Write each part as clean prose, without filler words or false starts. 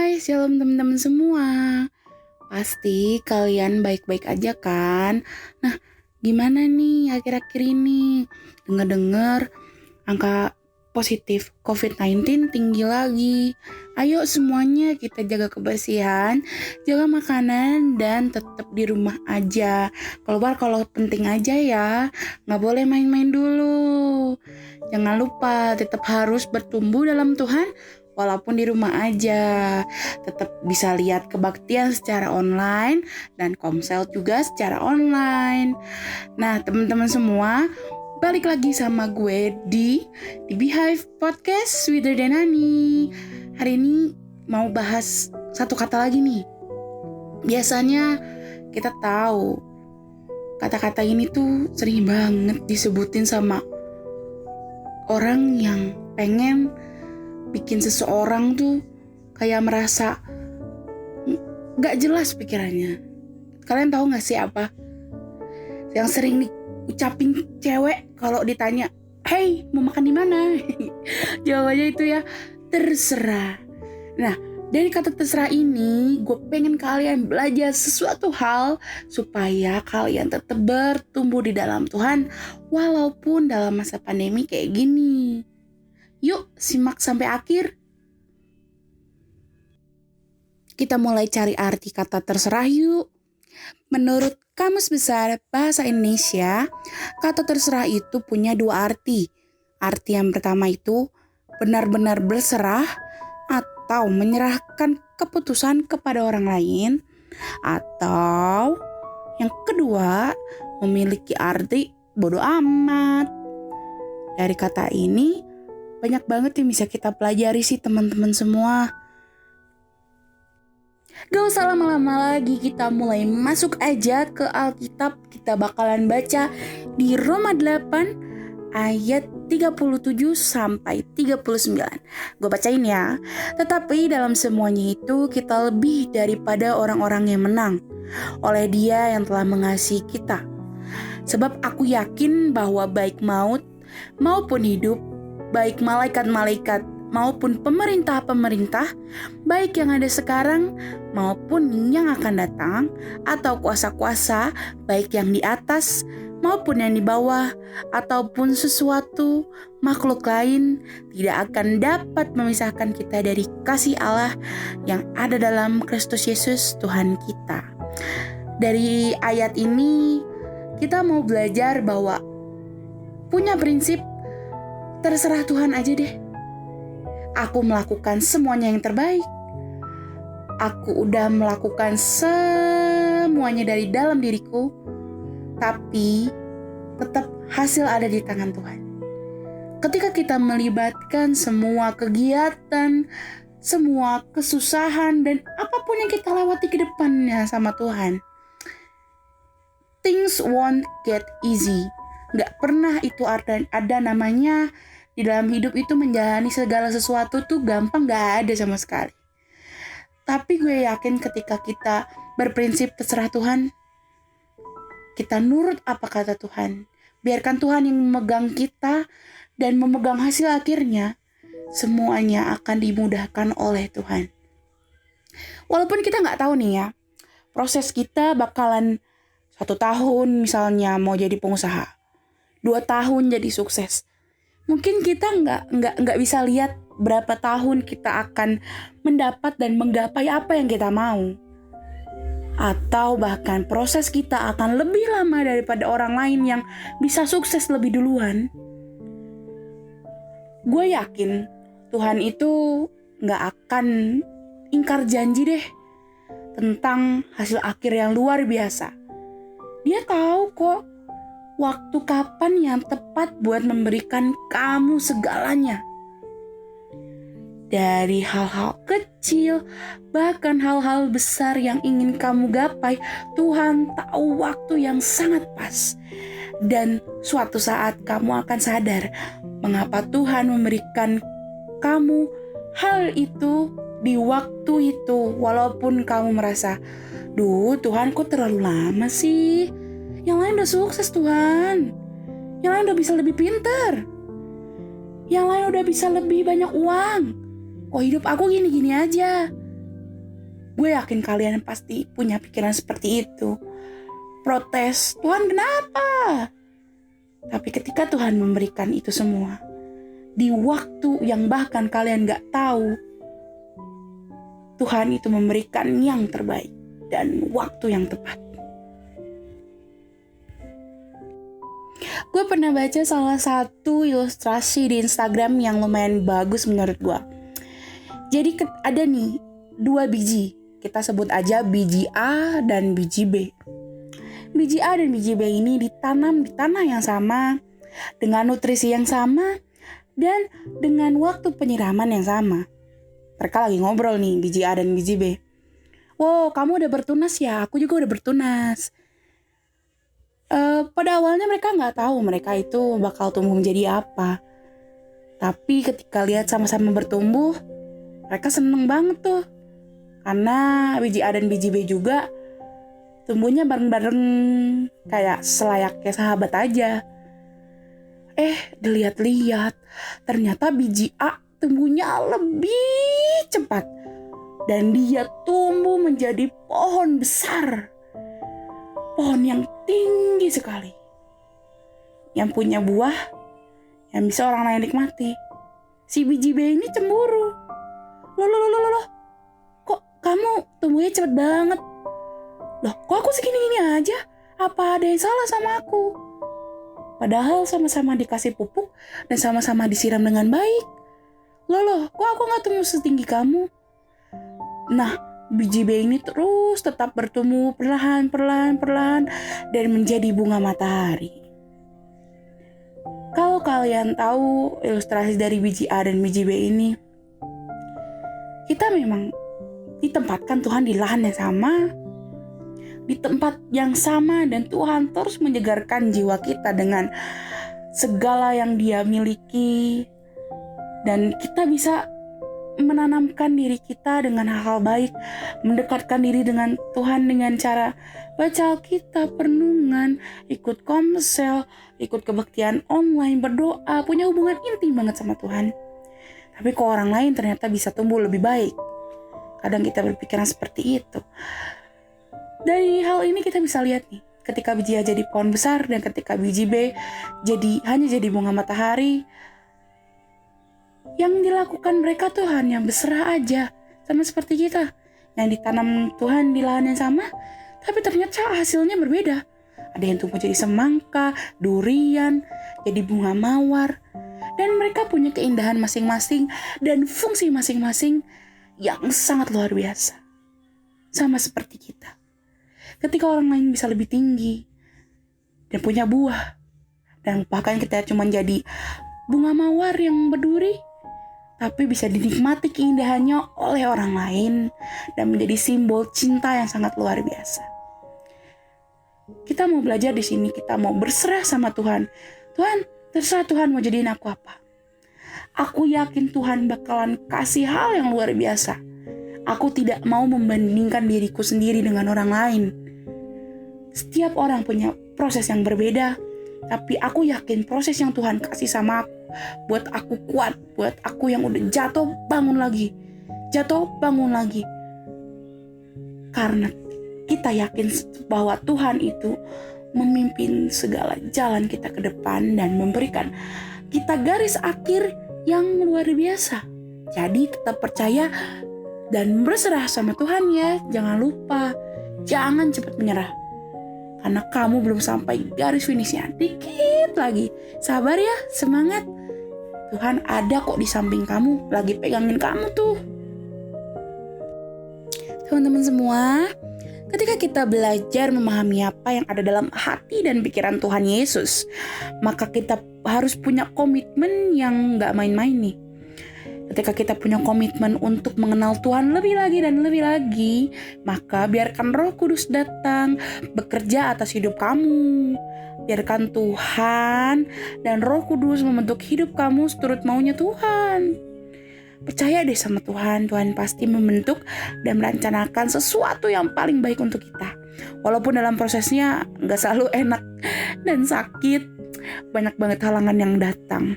Hai, shalom teman-teman semua. Pasti kalian baik-baik aja kan? Nah, gimana nih akhir-akhir ini? Dengar-dengar angka positif COVID-19 tinggi lagi. Ayo semuanya kita jaga kebersihan, jaga makanan, dan tetap di rumah aja. Keluar kalau penting aja ya, nggak boleh main-main dulu. Jangan lupa tetap harus bertumbuh dalam Tuhan walaupun di rumah aja. Tetap bisa lihat kebaktian secara online dan komsel juga secara online. Nah, teman-teman semua, balik lagi sama gue di Beehive Podcast with Denani. Hari ini mau bahas satu kata lagi nih. Biasanya kita tahu kata-kata ini tuh sering banget disebutin sama orang yang pengen bikin seseorang tuh kayak merasa gak jelas pikirannya. Kalian tahu gak sih apa yang sering diucapin cewek kalau ditanya, "Hey, mau makan di mana?" Jawabannya itu ya, "Terserah." Nah, dari kata terserah ini, gue pengen kalian belajar sesuatu hal supaya kalian tetap bertumbuh di dalam Tuhan walaupun dalam masa pandemi kayak gini. Yuk, simak sampai akhir. Kita mulai cari arti kata terserah yuk. Menurut Kamus Besar Bahasa Indonesia, kata terserah itu punya dua arti. Arti yang pertama itu benar-benar berserah atau menyerahkan keputusan kepada orang lain. Atau yang kedua, memiliki arti bodoh amat. Dari kata ini, banyak banget yang bisa kita pelajari sih teman-teman semua. Gak usah lama-lama lagi, kita mulai masuk aja ke Alkitab. Kita bakalan baca di Roma 8 ayat 37 sampai 39. Gue bacain ya. Tetapi dalam semuanya itu kita lebih daripada orang-orang yang menang oleh Dia yang telah mengasihi kita. Sebab aku yakin bahwa baik maut maupun hidup, baik malaikat-malaikat maupun pemerintah-pemerintah, baik yang ada sekarang maupun yang akan datang, atau kuasa-kuasa, baik yang di atas maupun yang di bawah, ataupun sesuatu makhluk lain, tidak akan dapat memisahkan kita dari kasih Allah yang ada dalam Kristus Yesus Tuhan kita. Dari ayat ini kita mau belajar bahwa punya prinsip terserah Tuhan aja deh. Aku melakukan semuanya yang terbaik. Aku udah melakukan semuanya dari dalam diriku, tapi tetap hasil ada di tangan Tuhan. Ketika kita melibatkan semua kegiatan, semua kesusahan, dan apapun yang kita lewati ke depannya sama Tuhan, things won't get easy. Gak pernah itu ada namanya di dalam hidup itu menjalani segala sesuatu tuh gampang, gak ada sama sekali. Tapi gue yakin ketika kita berprinsip terserah Tuhan, kita nurut apa kata Tuhan, biarkan Tuhan yang memegang kita dan memegang hasil akhirnya, semuanya akan dimudahkan oleh Tuhan. Walaupun kita gak tahu nih ya, proses kita bakalan 1 tahun misalnya mau jadi pengusaha, 2 tahun jadi sukses. Mungkin kita nggak bisa lihat berapa tahun kita akan mendapat dan menggapai apa yang kita mau. Atau bahkan proses kita akan lebih lama daripada orang lain yang bisa sukses lebih duluan. Gue yakin Tuhan itu nggak akan ingkar janji deh tentang hasil akhir yang luar biasa. Dia tahu kok waktu kapan yang tepat buat memberikan kamu segalanya. Dari hal-hal kecil, bahkan hal-hal besar yang ingin kamu gapai, Tuhan tahu waktu yang sangat pas. Dan suatu saat kamu akan sadar mengapa Tuhan memberikan kamu hal itu di waktu itu. Walaupun kamu merasa, "Duh, Tuhan kok terlalu lama sih? Yang lain udah sukses Tuhan. Yang lain udah bisa lebih pintar. Yang lain udah bisa lebih banyak uang. Kok hidup aku gini-gini aja?" Gue yakin kalian pasti punya pikiran seperti itu. Protes, Tuhan kenapa? Tapi ketika Tuhan memberikan itu semua, di waktu yang bahkan kalian gak tahu, Tuhan itu memberikan yang terbaik dan waktu yang tepat. Gue pernah baca salah satu ilustrasi di Instagram yang lumayan bagus menurut gue. Jadi ada nih 2 biji. Kita sebut aja biji A dan biji B. Biji A dan biji B ini ditanam di tanah yang sama, dengan nutrisi yang sama, dan dengan waktu penyiraman yang sama. Mereka lagi ngobrol nih, biji A dan biji B. Wow, kamu udah bertunas ya? Aku juga udah bertunas. Pada awalnya mereka nggak tahu mereka itu bakal tumbuh menjadi apa. Tapi ketika lihat sama-sama bertumbuh, mereka seneng banget tuh. Karena biji A dan biji B juga tumbuhnya bareng-bareng kayak selayaknya sahabat aja. Dilihat-lihat, ternyata biji A tumbuhnya lebih cepat. Dan dia tumbuh menjadi pohon besar. Pohon yang tinggi sekali. Yang punya buah yang bisa orang lain nikmati. Si biji B ini cemburu. Loh. Kok kamu tumbuhnya cepet banget? Loh, kok aku segini-gini aja? Apa ada yang salah sama aku? Padahal sama-sama dikasih pupuk dan sama-sama disiram dengan baik. Loh, kok aku gak tumbuh setinggi kamu? Nah, biji B ini terus tetap bertumbuh perlahan dan menjadi bunga matahari. Kalau kalian tahu ilustrasi dari biji A dan biji B ini, kita memang ditempatkan Tuhan di lahan yang sama, di tempat yang sama, dan Tuhan terus menyegarkan jiwa kita dengan segala yang Dia miliki, dan kita bisa menanamkan diri kita dengan hal-hal baik, mendekatkan diri dengan Tuhan dengan cara baca Alkitab, renungan, ikut komsel, ikut kebaktian online, berdoa, punya hubungan intim banget sama Tuhan. Tapi kok orang lain ternyata bisa tumbuh lebih baik. Kadang kita berpikiran seperti itu. Dari hal ini kita bisa lihat nih, ketika biji A jadi pohon besar dan ketika biji B hanya jadi bunga matahari, yang dilakukan mereka tuh hanya berserah aja, sama seperti kita yang ditanam Tuhan di lahan yang sama, tapi ternyata hasilnya berbeda. Ada yang tumbuh jadi semangka, durian, jadi bunga mawar, dan mereka punya keindahan masing-masing dan fungsi masing-masing yang sangat luar biasa. Sama seperti kita. Ketika orang lain bisa lebih tinggi dan punya buah, dan bahkan kita cuma jadi bunga mawar yang berduri, tapi bisa dinikmati keindahannya oleh orang lain dan menjadi simbol cinta yang sangat luar biasa. Kita mau belajar di sini, kita mau berserah sama Tuhan. Tuhan, terserah Tuhan mau jadiin aku apa. Aku yakin Tuhan bakalan kasih hal yang luar biasa. Aku tidak mau membandingkan diriku sendiri dengan orang lain. Setiap orang punya proses yang berbeda, tapi aku yakin proses yang Tuhan kasih sama aku, buat aku kuat, buat aku yang udah jatuh bangun lagi. Karena kita yakin bahwa Tuhan itu memimpin segala jalan kita ke depan dan memberikan kita garis akhir yang luar biasa. Jadi tetap percaya dan berserah sama Tuhan ya. Jangan lupa, jangan cepat menyerah. Karena kamu belum sampai garis finishnya, dikit lagi. Sabar ya, semangat. Tuhan ada kok di samping kamu, lagi pegangin kamu tuh. Teman-teman semua, ketika kita belajar memahami apa yang ada dalam hati dan pikiran Tuhan Yesus, maka kita harus punya komitmen yang gak main-main nih. Ketika kita punya komitmen untuk mengenal Tuhan lebih lagi dan lebih lagi, maka biarkan Roh Kudus datang bekerja atas hidup kamu. Biarkan Tuhan dan Roh Kudus membentuk hidup kamu seturut maunya Tuhan. Percaya deh sama Tuhan, Tuhan pasti membentuk dan merencanakan sesuatu yang paling baik untuk kita. Walaupun dalam prosesnya gak selalu enak dan sakit, banyak banget halangan yang datang.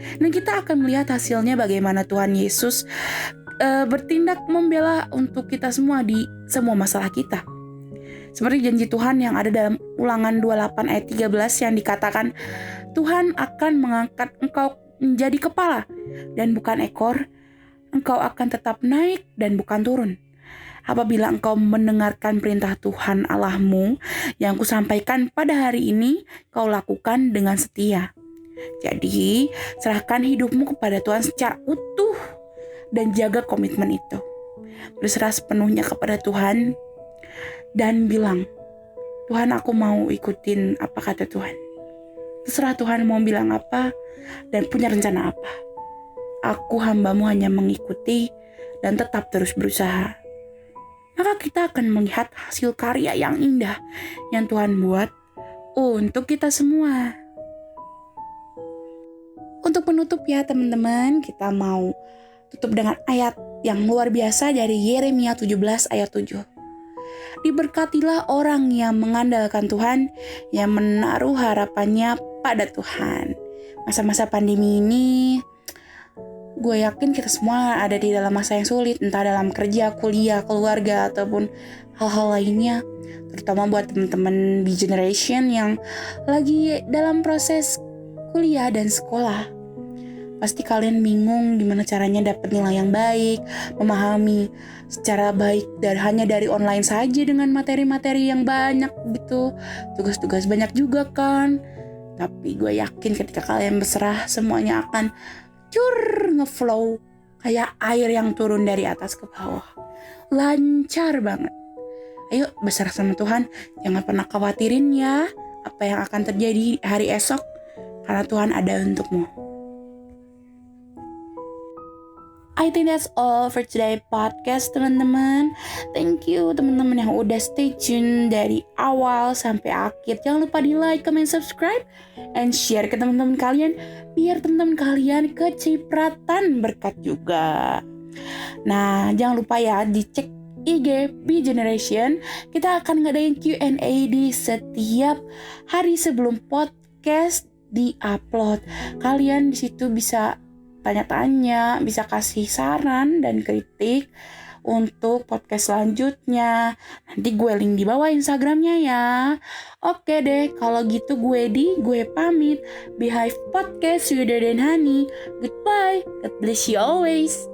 Dan kita akan melihat hasilnya bagaimana Tuhan Yesus bertindak membela untuk kita semua di semua masalah kita. Seperti janji Tuhan yang ada dalam Ulangan 28 ayat 13 yang dikatakan, Tuhan akan mengangkat engkau menjadi kepala dan bukan ekor, engkau akan tetap naik dan bukan turun. Apabila engkau mendengarkan perintah Tuhan Allahmu yang kusampaikan pada hari ini, kau lakukan dengan setia. Jadi, serahkan hidupmu kepada Tuhan secara utuh dan jaga komitmen itu. Berserah sepenuhnya kepada Tuhan dan bilang, Tuhan, aku mau ikutin apa kata Tuhan. Terserah Tuhan mau bilang apa dan punya rencana apa. Aku hambamu hanya mengikuti dan tetap terus berusaha. Maka kita akan melihat hasil karya yang indah yang Tuhan buat untuk kita semua. Untuk penutup ya teman-teman, kita mau tutup dengan ayat yang luar biasa dari Yeremia 17 ayat 7. Diberkatilah orang yang mengandalkan Tuhan, yang menaruh harapannya pada Tuhan. Masa-masa pandemi ini, gue yakin kita semua ada di dalam masa yang sulit, entah dalam kerja, kuliah, keluarga, ataupun hal-hal lainnya. Terutama buat teman-teman B Generation yang lagi dalam proses kuliah dan sekolah. Pasti kalian bingung gimana caranya dapat nilai yang baik, memahami secara baik hanya dari online saja dengan materi-materi yang banyak gitu. Tugas-tugas banyak juga kan. Tapi gue yakin ketika kalian berserah, semuanya akan ngeflow kayak air yang turun dari atas ke bawah. Lancar banget. Ayo berserah sama Tuhan, jangan pernah khawatirin ya apa yang akan terjadi hari esok, karena Tuhan ada untukmu. I think that's all for today podcast teman-teman. Thank you teman-teman yang udah stay tune dari awal sampai akhir. Jangan lupa di like, comment, subscribe, and share ke teman-teman kalian biar teman-teman kalian kecipratan berkat juga. Nah, jangan lupa ya dicek IG B Generation. Kita akan ngadain Q&A di setiap hari sebelum podcast di-upload. Kalian di situ bisa tanya-tanya, bisa kasih saran dan kritik untuk podcast selanjutnya. Nanti gue link di bawah Instagramnya ya. Oke deh, kalau gitu gue pamit. Beehive Podcast, Sweeter Than Honey. Goodbye, God bless you always.